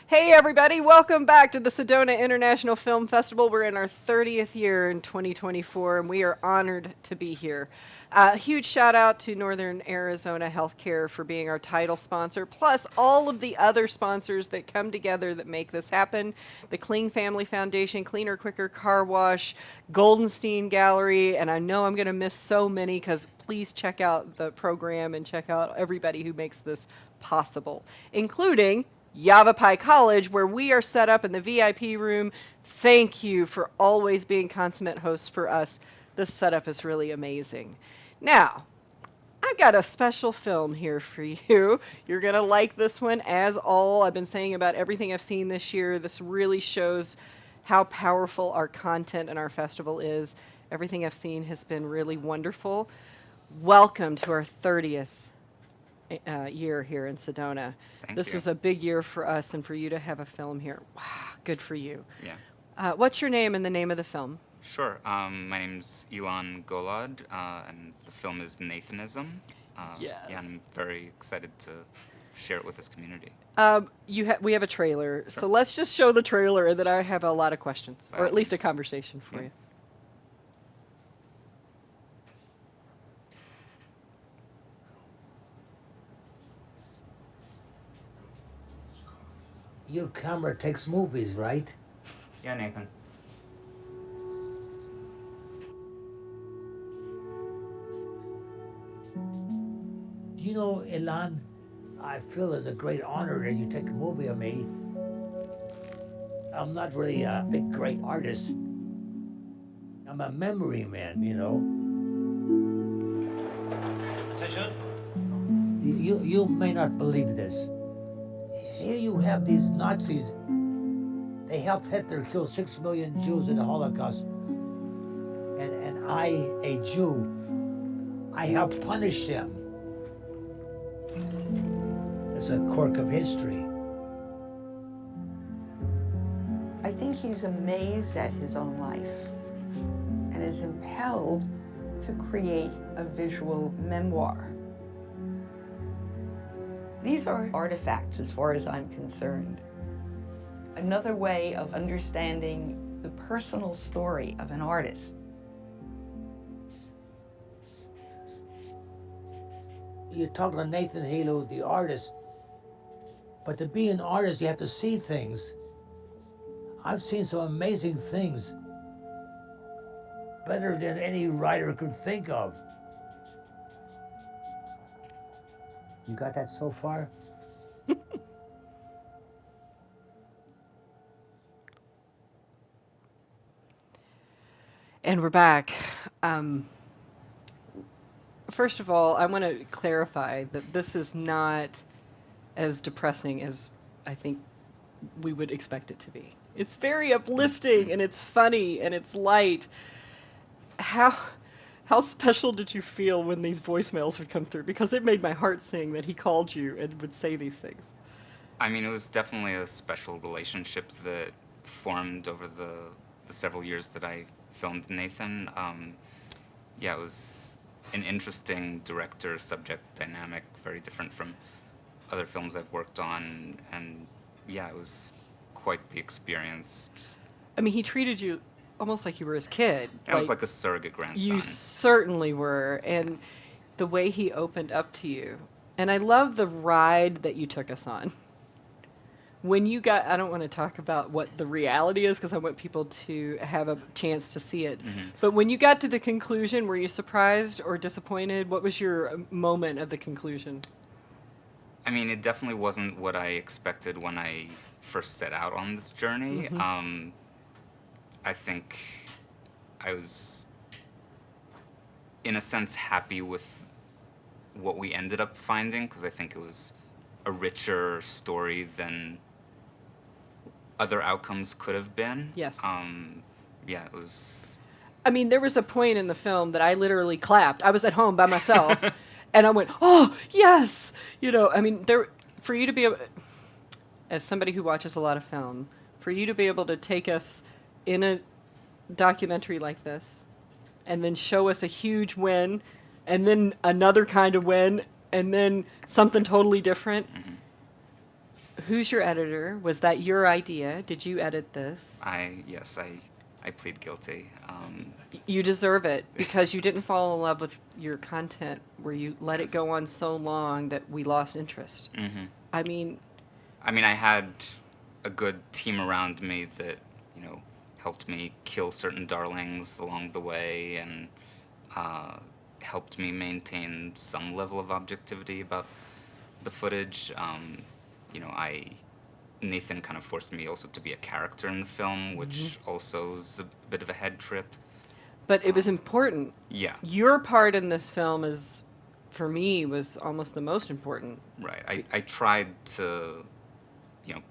Hey everybody, welcome back to the Sedona International Film Festival. We're in our 30th year in 2024 and we are honored to be here. Huge shout out to Northern Arizona Healthcare for being our title sponsor, plus all of the other sponsors that come together that make this happen. The Clean Family Foundation, Cleaner Quicker Car Wash, Goldenstein Gallery, and I know I'm going to miss so many because please check out the program and check out everybody who makes this possible, including Yavapai College, where we are set up in the VIP room. Thank you for always being consummate hosts for us. This setup is really amazing. Now, I've got a special film here for you. You're going to like this one, as all I've been saying about everything I've seen this year. This really shows how powerful our content and our festival is. Everything I've seen has been really wonderful. Welcome to our 30th year here in Sedona. Thank This you. was a big year for us, and for you to have a film here. Wow, good for you. Yeah. What's your name and the name of the film? Sure. My name's Elon Golod, and the film is Nathanism. Yes. Yeah, I'm very excited to share it with this community. We have a trailer, so Sure. let's just show the trailer, and then I have a lot of questions, By or all at least a means. conversation for Yeah. you. Your camera takes movies, right? Yeah, Nathan. You know, Ilan, I feel it's a great honor that you take a movie of me. I'm not really a big, great artist. I'm a memory man, you know. Attention. You may not believe this. Here you have these Nazis. They helped Hitler kill 6 million Jews in the Holocaust. And I, a Jew, I helped punish them. It's a quirk of history. I think he's amazed at his own life and is impelled to create a visual memoir. These are artifacts as far as I'm concerned. Another way of understanding the personal story of an artist. You're talking to Nathan Halo, the artist. But to be an artist, you have to see things. I've seen some amazing things, better than any writer could think of. You got that so far? And we're back. First of all, I want to clarify that this is not as depressing as I think we would expect it to be. It's very uplifting and it's funny and it's light. How special did you feel when these voicemails would come through? Because it made my heart sing that he called you and would say these things. I mean, it was definitely a special relationship that formed over the several years that I filmed Nathan. Yeah, it was an interesting director-subject dynamic, very different from other films I've worked on, and yeah, it was quite the experience. I mean, he treated you almost like you were his kid. I was like a surrogate grandson. You certainly were. And the way he opened up to you. And I love the ride that you took us on. When you got, I don't want to talk about what the reality is because I want people to have a chance to see it. Mm-hmm. But when you got to the conclusion, were you surprised or disappointed? What was your moment of the conclusion? I mean, it definitely wasn't what I expected when I first set out on this journey. Mm-hmm. I think I was, in a sense, happy with what we ended up finding, because I think it was a richer story than other outcomes could have been. Yes. Yeah, it was... I mean, there was a point in the film that I literally clapped. I was at home by myself, and I went, "Oh, yes!" You know, I mean, for you to be able, as somebody who watches a lot of film, for you to be able to take us in a documentary like this, and then show us a huge win, and then another kind of win, and then something totally different. Who's your editor? Was that your idea? Did you edit this? Yes, I plead guilty. You deserve it because you didn't fall in love with your content where you let it Yes. go on so long that we lost interest. hmm I mean, I had a good team around me that, helped me kill certain darlings along the way and uh, helped me maintain some level of objectivity about the footage. Nathan kind of forced me also to be a character in the film, which also is a bit of a head trip. but it was important. Yeah, Your part in this film is, for me, was almost the most important. right. I tried to,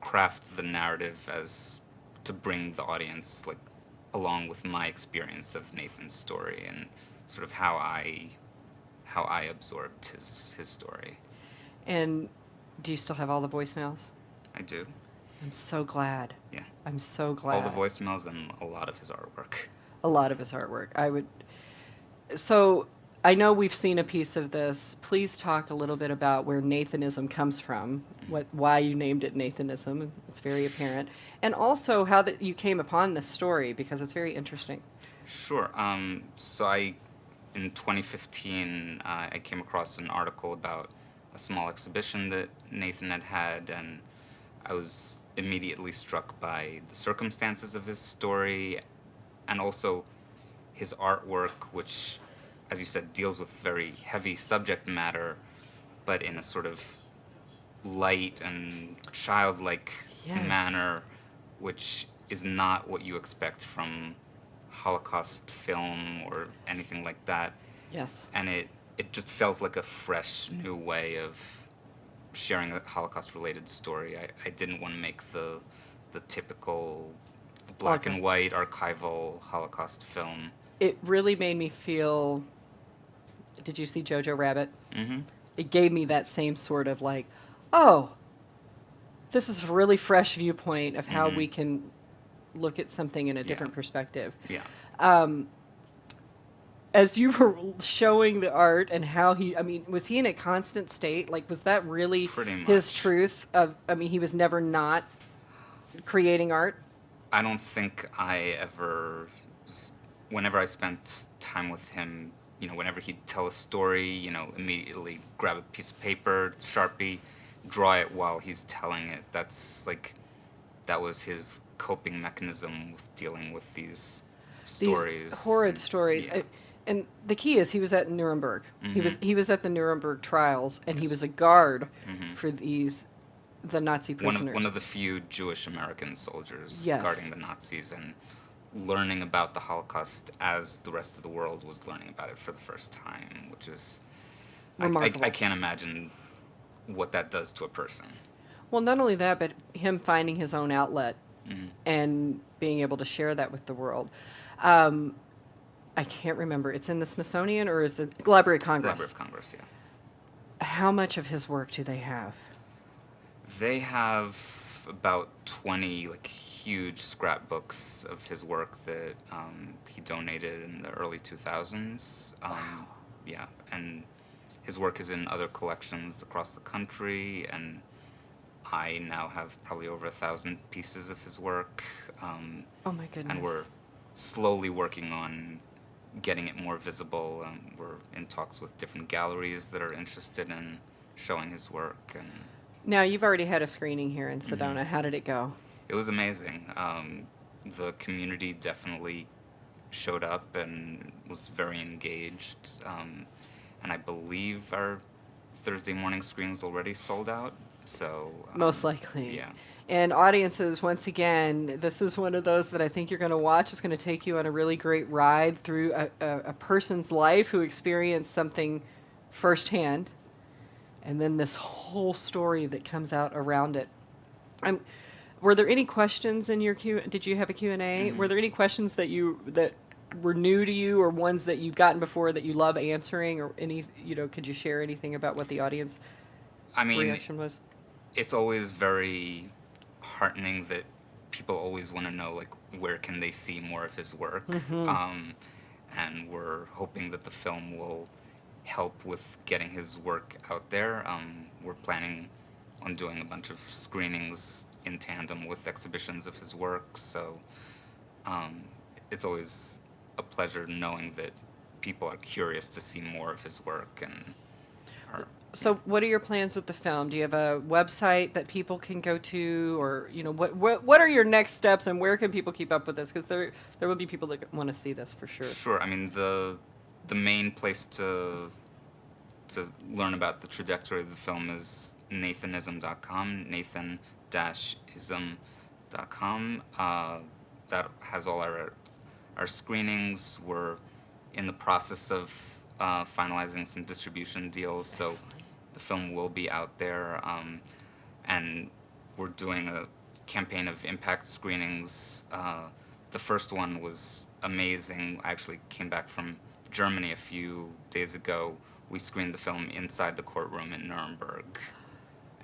craft the narrative as to bring the audience like along with my experience of Nathan's story and sort of how I absorbed his story. And do you still have all the voicemails? I do. I'm so glad. Yeah. I'm so glad. All the voicemails and a lot of his artwork. A lot of his artwork. So I know we've seen a piece of this. Please talk a little bit about where Nathanism comes from, why you named it Nathanism. It's very apparent, and also how that you came upon this story because it's very interesting. Sure. In 2015, I came across an article about a small exhibition that Nathan had, and I was immediately struck by the circumstances of his story and also his artwork, which, as you said, deals with very heavy subject matter, but in a sort of light and childlike Yes. manner, which is not what you expect from Holocaust film or anything like that. Yes. And it just felt like a fresh new way of sharing a Holocaust-related story. I didn't want to make the typical black and white archival Holocaust film. It really made me feel. Did you see Jojo Rabbit? Mm-hmm. It gave me that same sort of like, oh, this is a really fresh viewpoint of how we can look at something in a different perspective. Yeah. As you were showing the art and how was he in a constant state? Like, was that really Pretty his much. truth he was never not creating art? I don't think I ever, whenever I spent time with him, whenever he'd tell a story, immediately grab a piece of paper, Sharpie, draw it while he's telling it. That was his coping mechanism with dealing with these stories. These horrid stories. Yeah. And the key is he was at Nuremberg. He was at the Nuremberg trials, and he was a guard for the Nazi prisoners. One of the few Jewish American soldiers Yes. guarding the Nazis and learning about the Holocaust as the rest of the world was learning about it for the first time, which is Remarkable. I can't imagine what that does to a person. Well, not only that, but him finding his own outlet and being able to share that with the world. I can't remember. It's in the Smithsonian or is it Library of Congress? Library of Congress, yeah. How much of his work do they have? They have about 20 huge scrapbooks of his work that he donated in the early 2000s. Yeah, and his work is in other collections across the country, and I now have probably over 1,000 pieces of his work. Oh my goodness. And we're slowly working on getting it more visible. We're in talks with different galleries that are interested in showing his work, and Now, you've already had a screening here in Sedona. How did it go? it was amazing. The community definitely showed up and was very engaged. And I believe our Thursday morning screen was already sold out. So Most likely. yeah. And audiences, once again, this is one of those that I think you're going to watch. It's going to take you on a really great ride through a person's life who experienced something firsthand, and then this whole story that comes out around it. Were there any questions in your Q? Did you have a Q&A? Were there any questions that were new to you, or ones that you've gotten before that you love answering, or any? Could you share anything about what the audience I mean, reaction was? it's always very heartening that people always want to know where can they see more of his work. And we're hoping that the film will help with getting his work out there. We're planning on doing a bunch of screenings in tandem with exhibitions of his work. So it's always a pleasure knowing that people are curious to see more of his work and are. So, what are your plans with the film? Do you have a website that people can go to, or what are your next steps, and where can people keep up with this? Because there will be people that want to see this for sure. Sure. I mean, the main place to learn about the trajectory of the film is nathanism.com, nathan-ism.com. That has all our screenings. We're in the process of finalizing some distribution deals, so the film will be out there. And we're doing a campaign of impact screenings. The first one was amazing. I actually came back from Germany a few days ago. We screened the film inside the courtroom in Nuremberg,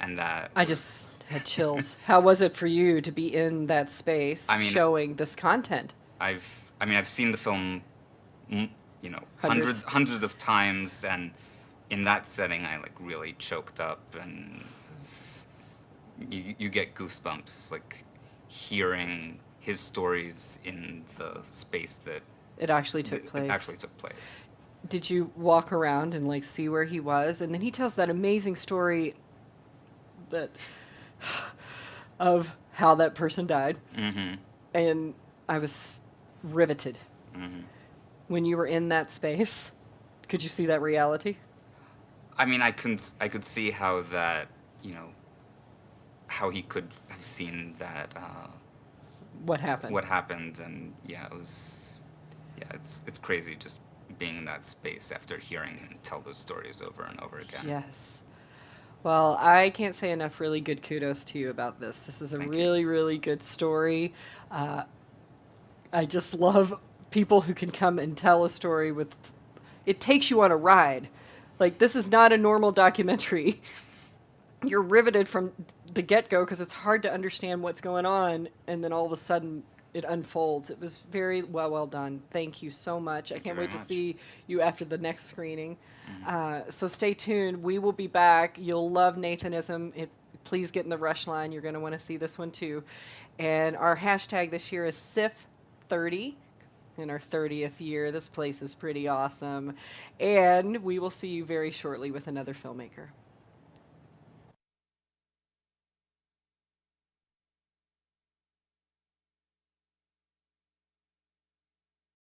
and that I just had chills. How was it for you to be in that space, showing this content? I've seen the film, Hundreds. hundreds of times, and in that setting, I like really choked up, and you get goosebumps like hearing his stories in the space that It actually took place. It actually took place. Did you walk around and like see where he was? And then he tells that amazing story that of how that person died. Mm-hmm. And I was riveted. Mm-hmm. When you were in that space, could you see that reality? I mean, I could see how that, how he could have seen that. What happened? What happened, and it's crazy just being in that space after hearing him tell those stories over and over again. Yes. Well, I can't say enough really good kudos to you about this. This is a Thank you. really, really good story. I just love people who can come and tell a story with... It takes you on a ride. Like, this is not a normal documentary. You're riveted from the get-go because it's hard to understand what's going on, and then all of a sudden it unfolds. It was very well done. Thank you so much. I can't very wait to much. see you after the next screening. So stay tuned. We will be back. You'll love Nathanism. Please get in the rush line. You're going to want to see this one too. And our hashtag this year is SIF30. In our 30th year. This place is pretty awesome. And we will see you very shortly with another filmmaker.